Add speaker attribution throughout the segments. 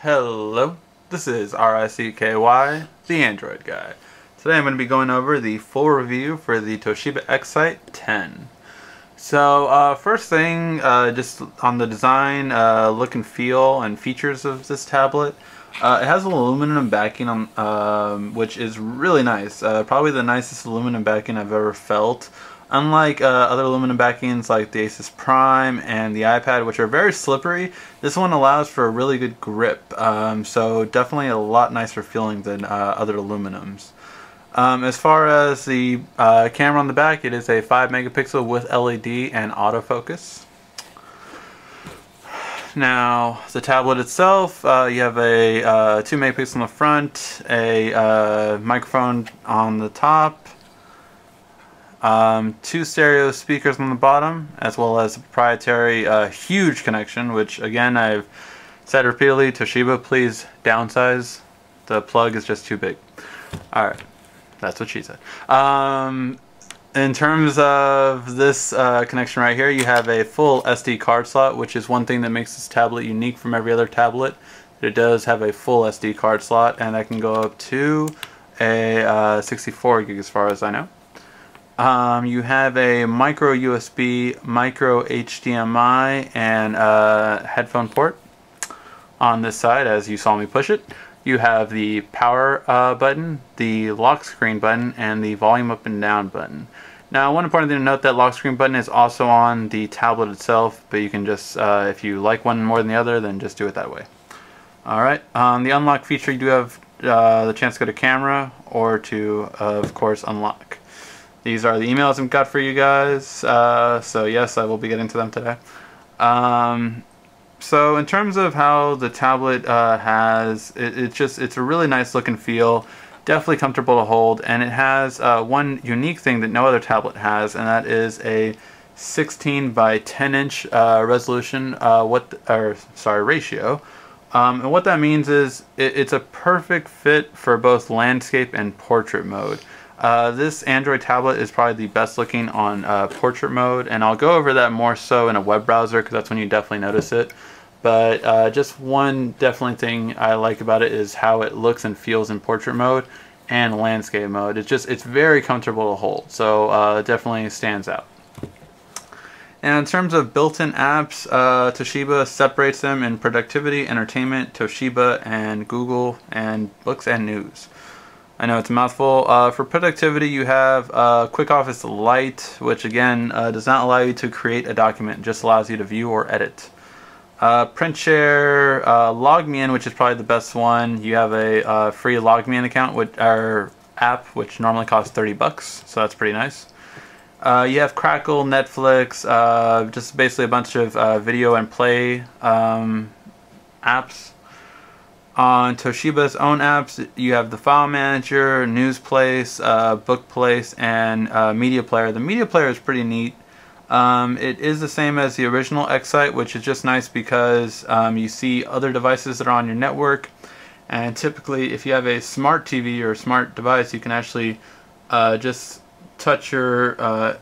Speaker 1: Hello, this is RICKY, the Android guy. Today I'm going to be going over the full review for the Toshiba Excite 10. So first thing, just on the design, look and feel and features of this tablet. It has an aluminum backing on, which is really nice. Probably the nicest aluminum backing I've ever felt. Unlike other aluminum backings like the Asus Prime and the iPad, which are very slippery, this one allows for a really good grip. So definitely a lot nicer feeling than other aluminums. As far as the camera on the back, it is a 5 megapixel with LED and autofocus. Now, the tablet itself, you have a 2 megapixel in the front, a microphone on the top, 2 stereo speakers on the bottom, as well as a proprietary huge connection, which again I've said repeatedly, Toshiba, please downsize. The plug is just too big. Alright, that's what she said. In terms of this connection right here, you have a full SD card slot, which is one thing that makes this tablet unique from every other tablet. It does have a full SD card slot, and that can go up to a 64 gig as far as I know. You have a micro USB, micro HDMI, and headphone port on this side as you saw me push it. You have the power button, the lock screen button, and the volume up and down button. Now, one important thing to note, that lock screen button is also on the tablet itself, but you can just, if you like one more than the other, then just do it that way. Alright, the unlock feature, you do have the chance to go to camera or to, of course, unlock. These are the emails I've got for you guys, so yes, I will be getting to them today. So in terms of how the tablet has, it's a really nice look and feel, definitely comfortable to hold, and it has one unique thing that no other tablet has, and that is a 16 by 10 inch resolution, ratio. And what that means is it's a perfect fit for both landscape and portrait mode. This Android tablet is probably the best looking on portrait mode, and I'll go over that more so in a web browser because that's when you definitely notice it. But just one definitely thing I like about it is how it looks and feels in portrait mode and landscape mode. It's very comfortable to hold, so it definitely stands out. And in terms of built-in apps, Toshiba separates them in productivity, entertainment, Toshiba, and Google, and books and news. I know it's a mouthful. For productivity, you have Quick Office Lite, which again does not allow you to create a document, it just allows you to view or edit. Print Share, LogMeIn, which is probably the best one. You have a free LogMeIn account, app, which normally costs 30 bucks, so that's pretty nice. You have Crackle, Netflix, just basically a bunch of video and play apps. On Toshiba's own apps, you have the File Manager, News Place, Book Place, and Media Player. The Media Player is pretty neat. It is the same as the original Excite, which is just nice because you see other devices that are on your network, and typically if you have a smart TV or smart device, you can actually just touch your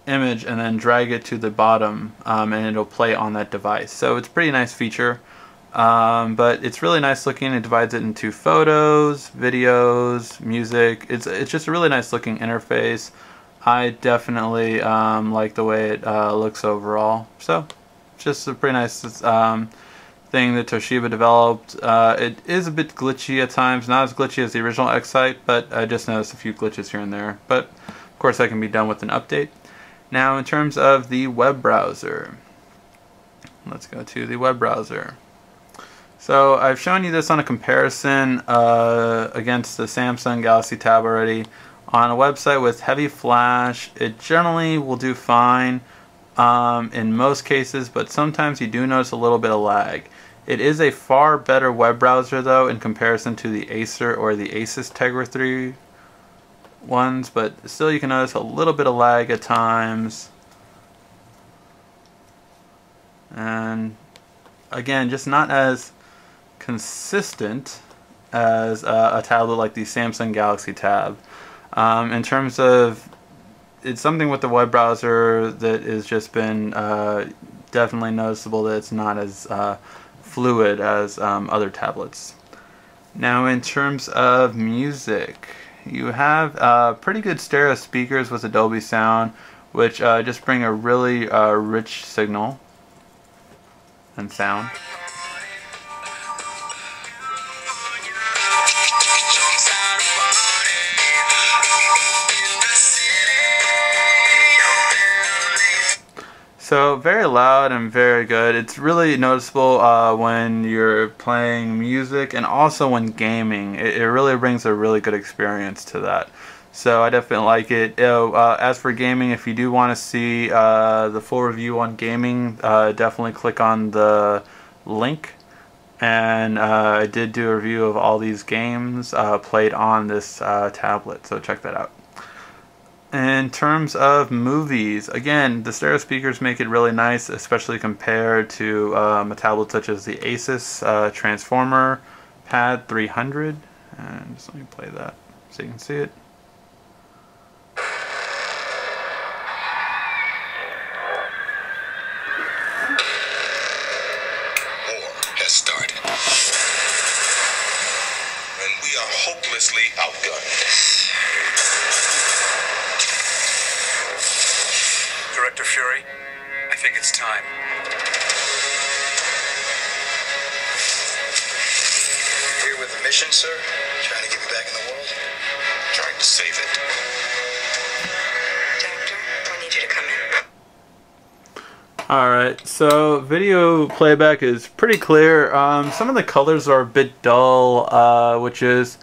Speaker 1: image and then drag it to the bottom, and it'll play on that device. So it's a pretty nice feature. But it's really nice looking. It divides it into photos, videos, music. It's just a really nice looking interface. I definitely like the way it looks overall. So it's just a pretty nice thing that Toshiba developed. It is a bit glitchy at times, not as glitchy as the original Excite, but I just noticed a few glitches here and there. But of course that can be done with an update. Now in terms of the web browser, let's go to the web browser. So I've shown you this on a comparison against the Samsung Galaxy Tab already. On a website with heavy flash, it generally will do fine in most cases, but sometimes you do notice a little bit of lag. It is a far better web browser though in comparison to the Acer or the Asus Tegra 3 ones, but still you can notice a little bit of lag at times. And again, just not as consistent as a tablet like the Samsung Galaxy Tab. In terms of, it's something with the web browser that has just been definitely noticeable that it's not as fluid as other tablets. Now in terms of music, you have pretty good stereo speakers with Dolby Sound, which just bring a really rich signal and sound. So very loud and very good. It's really noticeable when you're playing music and also when gaming. It really brings a really good experience to that. So I definitely like it. As for gaming, if you do want to see the full review on gaming, definitely click on the link. And I did do a review of all these games played on this tablet, so check that out. In terms of movies, again, the stereo speakers make it really nice, especially compared to a tablet such as the Asus Transformer Pad 300. And just let me play that so you can see it.
Speaker 2: War has started, and we are hopelessly outgunned. Director Fury, I think it's time. Here with the mission, sir? Trying to get me back in the world? Trying to save it.
Speaker 3: Doctor, I need you to come in.
Speaker 1: Alright, so video playback is pretty clear. Some of the colors are a bit dull, which is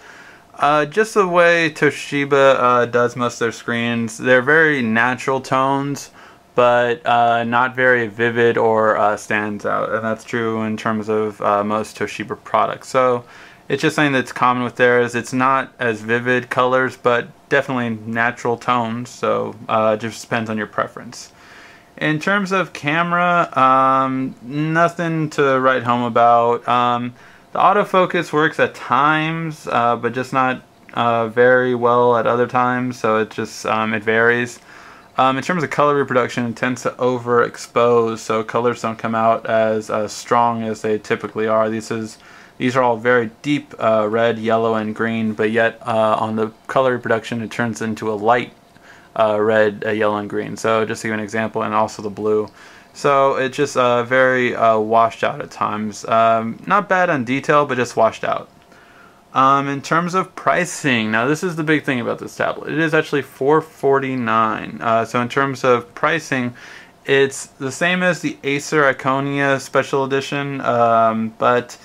Speaker 1: just the way Toshiba does most of their screens. They're very natural tones, but not very vivid or stands out, and that's true in terms of most Toshiba products. So it's just something that's common with theirs. It's not as vivid colors, but definitely natural tones, so it just depends on your preference. In terms of camera, nothing to write home about. The autofocus works at times, but just not very well at other times, so it just it varies. In terms of color reproduction, it tends to overexpose, so colors don't come out as strong as they typically are. These are all very deep red, yellow, and green, but yet on the color reproduction it turns into a light red, yellow, and green. So just to give an example, and also the blue. So it's just very washed out at times. Not bad on detail, but just washed out. In terms of pricing, now this is the big thing about this tablet. It is actually $449. So in terms of pricing, it's the same as the Acer Iconia Special Edition, but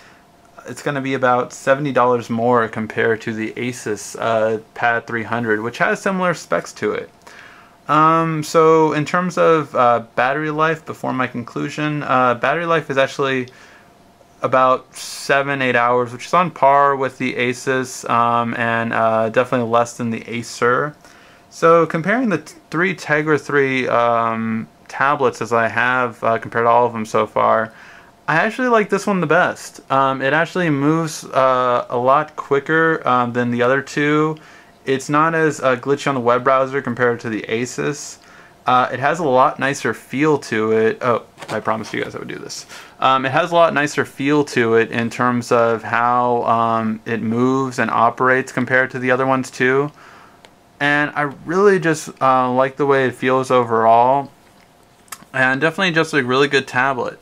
Speaker 1: it's going to be about $70 more compared to the Asus Pad 300, which has similar specs to it. So in terms of battery life, before my conclusion, battery life is actually about 7-8 hours, which is on par with the Asus and definitely less than the Acer. So comparing the three Tegra 3 tablets as I have compared to all of them so far, I actually like this one the best. It actually moves a lot quicker than the other two. It's not as glitchy on the web browser compared to the Asus. It has a lot nicer feel to it. Oh, I promised you guys I would do this. It has a lot nicer feel to it in terms of how it moves and operates compared to the other ones too. And I really just like the way it feels overall. And definitely just a really good tablet.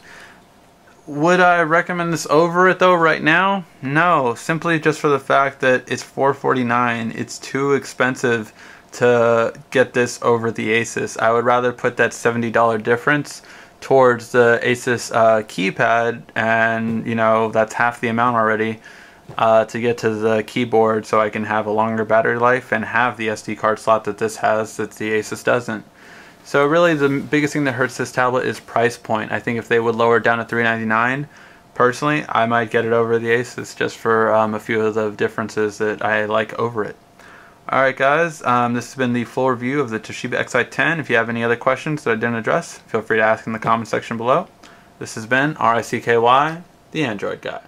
Speaker 1: Would I recommend this over it though right now? No, simply just for the fact that it's $449. It's too expensive to get this over the Asus. I would rather put that $70 difference towards the Asus keypad, and you know, that's half the amount already to get to the keyboard, so I can have a longer battery life and have the SD card slot that this has that the Asus doesn't. So really the biggest thing that hurts this tablet is price point. I think if they would lower it down to $399, personally I might get it over the Asus just for a few of the differences that I like over it. Alright guys, this has been the full review of the Toshiba Excite 10. If you have any other questions that I didn't address, feel free to ask in the comment section below. This has been RICKY, the Android Guy.